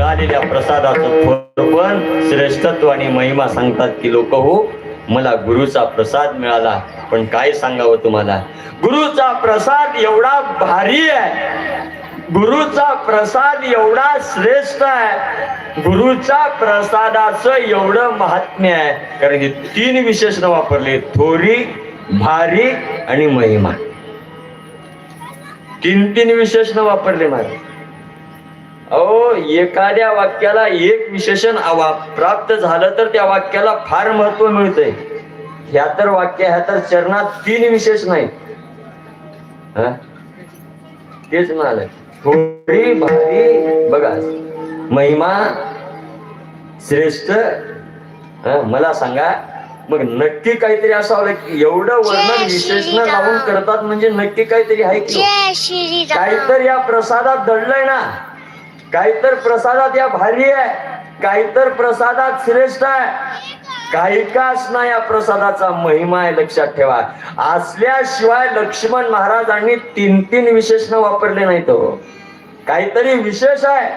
मिळालेल्या प्रसादाचं थोरपण श्रेष्ठत्व आणि महिमा सांगतात की लोक हो, मला गुरुचा प्रसाद मिळाला. पण काय सांगावं तुम्हाला, गुरुचा प्रसाद एवढा भारी आहे, गुरुचा प्रसाद एवढा श्रेष्ठ आहे, गुरुच्या प्रसादाचं एवढं महात्म्य आहे. कारण हे 3 विशेषण वापरले, थोरी, भारी आणि महिमा. 3 विशेषण वापरले महाराज. अहो, एखाद्या वाक्याला एक विशेषण प्राप्त झालं तर त्या वाक्याला फार महत्व मिळतंय. ह्या तर वाक्य, ह्या तर चरणात 3 विशेषण आहेत. तेच म्हणाल, थोडी, भारी, बघा, महिमा, श्रेष्ठ. मला सांगा मग नक्की काहीतरी असावं की एवढं वर्णन विशेषण लावून करतात, म्हणजे नक्की काहीतरी आहे की काहीतरी या प्रसादात दडलंय ना, काहीतर प्रसादात या भारी आहे, काहीतर प्रसादात श्रेष्ठ आहे, काही का असणार या प्रसादाचा महिमा आहे. लक्षात ठेवा, असल्याशिवाय लक्ष्मण महाराजांनी 3 विशेषण वापरले नाहीत. काहीतरी विशेष आहे,